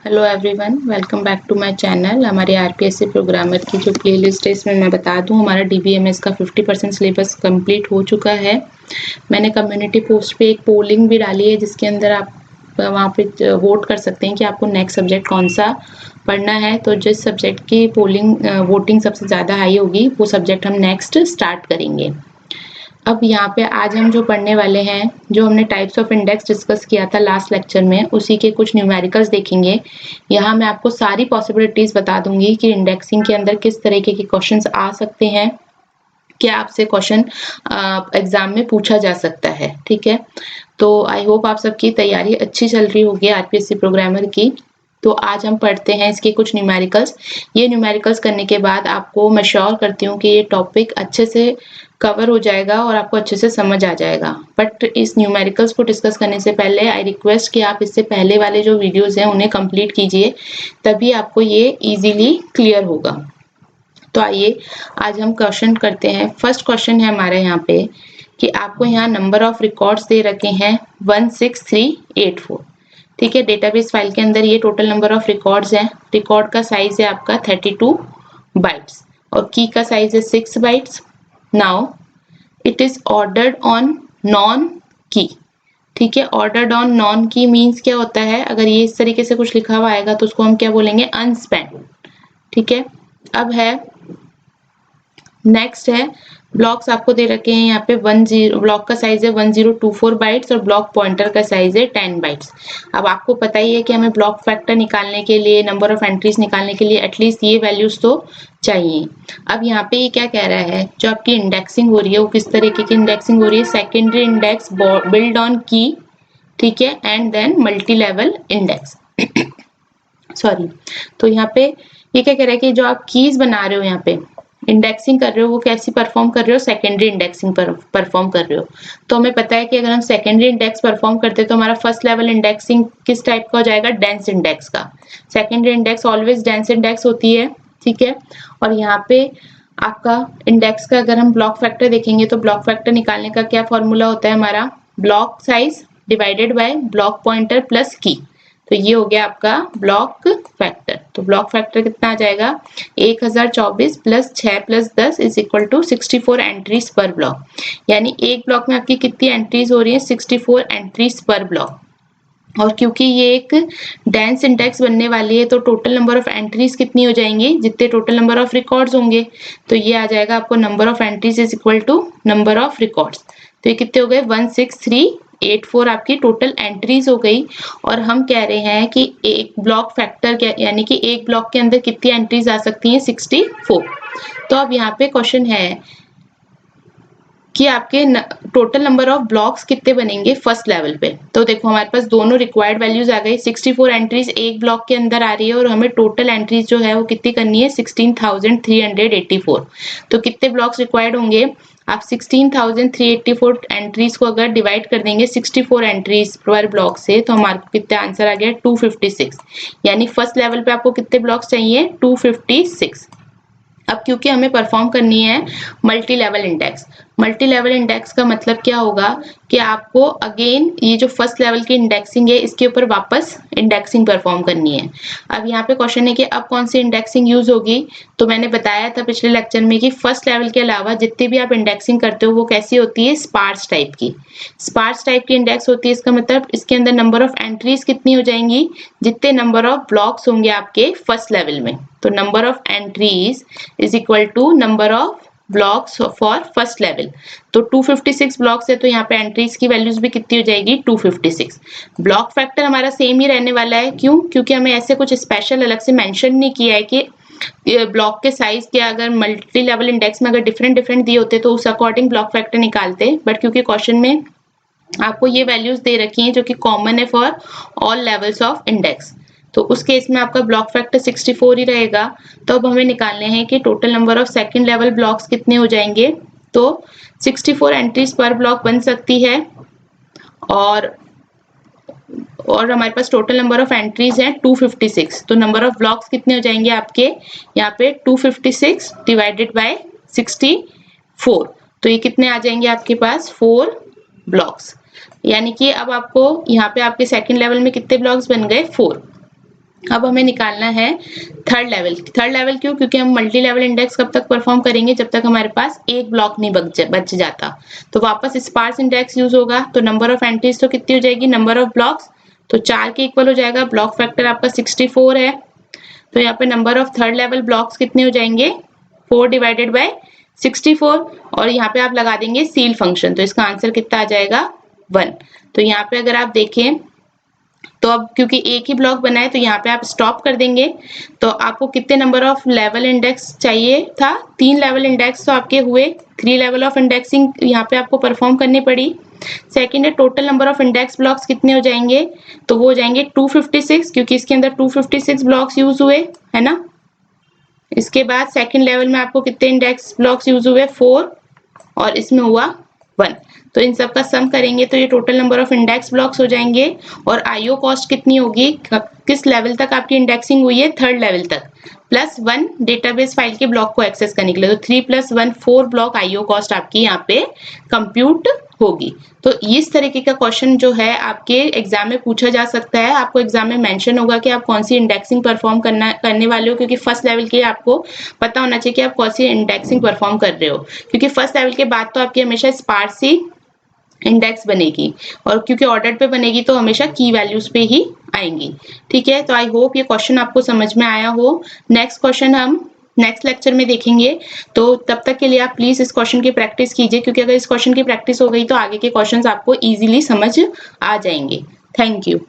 Hello everyone, welcome back to my channel. हमारे RPSC programmer की जो प्लेलिस्ट है इसमें मैं बता दूं, हमारा डीबीएमएस का 50% सिलेबस कंप्लीट हो चुका है। मैंने कम्युनिटी पोस्ट पे एक पोलिंग भी डाली है जिसके अंदर आप वहाँ पे वोट कर सकते हैं कि आपको नेक्स्ट सब्जेक्ट कौन सा पढ़ना है। तो जिस सब्जेक्ट की वोटिंग सबसे ज़्यादा हाई होगी वो सब्जेक्ट हम नेक्स्ट स्टार्ट करेंगे। अब यहाँ पे आज हम जो पढ़ने वाले हैं, जो हमने टाइप्स ऑफ इंडेक्स डिस्कस किया था लास्ट लेक्चर में, उसी के कुछ न्यूमेरिकल्स देखेंगे। यहाँ मैं आपको सारी पॉसिबिलिटीज बता दूंगी कि इंडेक्सिंग के अंदर किस तरीके के क्वेश्चंस आ सकते हैं, क्या आपसे क्वेश्चन एग्जाम में पूछा जा सकता है। ठीक है, तो आई होप आप सबकी तैयारी अच्छी चल रही होगी आरपीएससी प्रोग्रामर की। तो आज हम पढ़ते हैं इसके कुछ न्यूमेरिकल्स। ये न्यूमेरिकल्स करने के बाद आपको मैं श्योर करती हूँ कि ये टॉपिक अच्छे से कवर हो जाएगा और आपको अच्छे से समझ आ जाएगा। बट इस न्यूमेरिकल्स को डिस्कस करने से पहले आई रिक्वेस्ट कि आप इससे पहले वाले जो वीडियोस हैं उन्हें कंप्लीट कीजिए, तभी आपको ये इजीली क्लियर होगा। तो आइए आज हम क्वेश्चन करते हैं। फर्स्ट क्वेश्चन है हमारे यहाँ पे कि आपको यहाँ नंबर ऑफ रिकॉर्ड्स दे रखे हैं 16384। ठीक है, डेटाबेस फाइल के अंदर ये टोटल नंबर ऑफ रिकॉर्ड्स हैं। रिकॉर्ड का साइज है आपका 32 बाइट्स और की का साइज है 6 bytes. Now it is ordered on non की। ठीक है, ऑर्डर्ड ऑन नॉन की मीन्स क्या होता है, अगर ये इस तरीके से कुछ लिखा हुआ आएगा तो उसको हम क्या बोलेंगे, अनस्पेंड। ठीक है, अब है नेक्स्ट है ब्लॉक्स आपको दे रखे हैं यहाँ पे 10, ब्लॉक का साइज है 1024 बाइट्स और ब्लॉक पॉइंटर का साइज है 10 बाइट्स। अब आपको पता ही है कि हमें ब्लॉक फैक्टर निकालने के लिए, नंबर ऑफ एंट्रीज निकालने के लिए एटलीस्ट ये वैल्यूज तो चाहिए। अब यहाँ पे ये क्या कह रहा है, जो आपकी इंडेक्सिंग हो रही है वो किस तरीके की इंडेक्सिंग हो रही है, सेकेंडरी इंडेक्स बिल्ड ऑन की। ठीक है, and then multi level index sorry. तो यहाँ पे ये क्या कह रहा है कि जो आप कीज बना रहे हो, यहाँ पे इंडेक्सिंग कर रहे हो, वो कैसी परफॉर्म कर रहे हो, सेकेंडरी इंडेक्सिंग पर परफॉर्म कर रहे हो। तो हमें पता है कि अगर हम सेकेंडरी इंडेक्स परफॉर्म करते हैं तो हमारा फर्स्ट लेवल इंडेक्सिंग किस टाइप का हो जाएगा, डेंस इंडेक्स का। Secondary index always dense index होती है। ठीक है, और यहाँ पे आपका इंडेक्स का अगर हम ब्लॉक फैक्टर देखेंगे तो ब्लॉक फैक्टर निकालने का क्या फॉर्मूला होता है हमारा, block size divided by block pointer plus key. तो ये हो गया आपका ब्लॉक फैक्टर। तो ब्लॉक फैक्टर कितना आ जाएगा, 1024 plus 6 plus 10 is equal to 64 entries per block. यानी एक ब्लॉक में आपकी कितनी एंट्रीज हो रही है, 64 एंट्रीज पर ब्लॉक। और क्योंकि ये एक डेंस इंडेक्स बनने वाली है तो टोटल नंबर ऑफ एंट्रीज कितनी हो जाएंगी, जितने टोटल नंबर ऑफ रिकॉर्ड्स होंगे। तो ये आ जाएगा आपको number of entries is equal to number of records. तो ये कितने हो गए, 16384 आपकी टोटल एंट्रीज हो गई। और हम कह रहे हैं कि एक ब्लॉक फैक्टर क्या, यानी कि एक ब्लॉक के अंदर कितनी एंट्रीज आ सकती हैं, 64। तो अब यहाँ पे क्वेश्चन है कि आपके टोटल नंबर ऑफ ब्लॉक्स कितने बनेंगे फर्स्ट लेवल पे। तो देखो हमारे पास दोनों रिक्वायर्ड वैल्यूज आ गई, 64 एंट्रीज एक ब्लॉक के अंदर आ रही है और हमें टोटल एंट्रीज जो है वो कितनी करनी है, 16,384। तो कितने ब्लॉक्स रिक्वायर्ड होंगे, आप 16,384 एंट्रीज को अगर डिवाइड कर देंगे 64 एंट्रीज पर ब्लॉक से तो हमारे को कितना आंसर आ गया, 256। यानी फर्स्ट लेवल पे आपको कितने ब्लॉक्स चाहिए, 256। अब क्योंकि हमें परफॉर्म करनी है multi level index, multi level index का मतलब क्या होगा कि आपको अगेन ये जो फर्स्ट लेवल की इंडेक्सिंग है इसके ऊपर वापस इंडेक्सिंग परफॉर्म करनी है। अब यहाँ पे क्वेश्चन है कि अब कौन सी इंडेक्सिंग यूज होगी। तो मैंने बताया था पिछले लेक्चर में कि फर्स्ट लेवल के अलावा जितनी भी आप इंडेक्सिंग करते हो वो कैसी होती है, स्पार्स टाइप की। स्पार्स टाइप की इंडेक्स होती है, इसका मतलब इसके अंदर नंबर ऑफ एंट्रीज कितनी हो जाएंगी, जितने नंबर ऑफ ब्लॉक्स होंगे आपके फर्स्ट लेवल में। तो number of entries is equal to number of blocks for first level. तो 256 ब्लॉक्स है तो यहाँ पे एंट्रीज की वैल्यूज भी कितनी हो जाएगी, 256। ब्लॉक फैक्टर हमारा सेम ही रहने वाला है, क्यों, क्योंकि हमें ऐसे कुछ स्पेशल अलग से मेंशन नहीं किया है कि ब्लॉक के साइज के अगर मल्टी लेवल इंडेक्स में अगर डिफरेंट डिफरेंट दिए होते तो उस अकॉर्डिंग ब्लॉक फैक्टर निकालते। बट क्योंकि क्वेश्चन में आपको ये वैल्यूज दे रखी हैं जो कि कॉमन है for all levels of index, तो उस केस में आपका ब्लॉक फैक्टर 64 ही रहेगा। तो अब हमें निकालने हैं कि total number of second level blocks कितने हो जाएंगे। तो 64 एंट्रीज पर ब्लॉक बन सकती है और हमारे पास टोटल नंबर ऑफ एंट्रीज हैं 256। तो नंबर ऑफ ब्लॉक्स कितने हो जाएंगे आपके यहाँ पे, 256 डिवाइडेड बाय 64। तो ये कितने आ जाएंगे आपके पास, 4 ब्लॉक्स। यानी कि अब आपको यहाँ पे आपके सेकंड लेवल में कितने ब्लॉक्स बन गए, 4। अब हमें निकालना है थर्ड लेवल क्यों? क्योंकि हम मल्टी लेवल इंडेक्स कब तक परफॉर्म करेंगे? जब तक हमारे पास एक ब्लॉक नहीं बच जाता। तो वापस स्पार्स इंडेक्स यूज होगा, तो नंबर ऑफ एंट्रीज तो कितनी हो जाएगी? नंबर ऑफ ब्लॉक्स, तो 4 के इक्वल हो जाएगा। ब्लॉक फैक्टर आपका 64 है, तो यहाँ पे number of third level blocks कितने हो जाएंगे? 4 डिवाइडेड बाय 64, और यहाँ पे आप लगा देंगे सील फंक्शन, तो इसका आंसर कितना आ जाएगा? 1। तो यहाँ पे अगर आप देखें तो अब क्योंकि एक ही ब्लॉक बना है तो यहाँ पे आप स्टॉप कर देंगे। तो आपको कितने नंबर ऑफ लेवल इंडेक्स चाहिए था? 3 लेवल इंडेक्स तो आपके हुए, 3 लेवल ऑफ इंडेक्सिंग यहाँ पे आपको परफॉर्म करनी पड़ी। सेकंड है total number of index blocks कितने हो जाएंगे? तो वो हो जाएंगे 256, क्योंकि इसके अंदर 256 ब्लॉक्स यूज हुए, है ना। इसके बाद सेकंड लेवल में आपको कितने इंडेक्स ब्लॉक्स यूज हुए? 4, और इसमें हुआ 1। तो इन सब का सम करेंगे तो ये total number of index blocks हो जाएंगे। और आईओ कॉस्ट कितनी होगी? किस लेवल तक आपकी इंडेक्सिंग हुई है? थर्ड लेवल तक, प्लस 1 डेटाबेस फाइल के ब्लॉक को एक्सेस करने के लिए। तो 3 + 1 4 ब्लॉक आईओ कॉस्ट आपकी यहाँ पे कंप्यूट होगी। तो इस तरीके का क्वेश्चन जो है आपके एग्जाम में पूछा जा सकता है। आपको एग्जाम में मेंशन होगा कि आप कौन सी इंडेक्सिंग परफॉर्म करने वाले हो, क्योंकि फर्स्ट लेवल के आपको पता होना चाहिए कि आप कौन सी इंडेक्सिंग परफॉर्म कर रहे हो, क्योंकि फर्स्ट लेवल के बाद तो आपकी हमेशा स्पार्स ही इंडेक्स बनेगी, और क्योंकि ऑर्डर पे बनेगी तो हमेशा की वैल्यूज पे ही आएंगी। ठीक है, तो आई होप ये क्वेश्चन आपको समझ में आया हो। नेक्स्ट क्वेश्चन हम नेक्स्ट लेक्चर में देखेंगे, तो तब तक के लिए आप प्लीज इस क्वेश्चन की प्रैक्टिस कीजिए, क्योंकि अगर इस क्वेश्चन की प्रैक्टिस हो गई तो आगे के क्वेश्चंस आपको इजीली समझ आ जाएंगे। Thank you.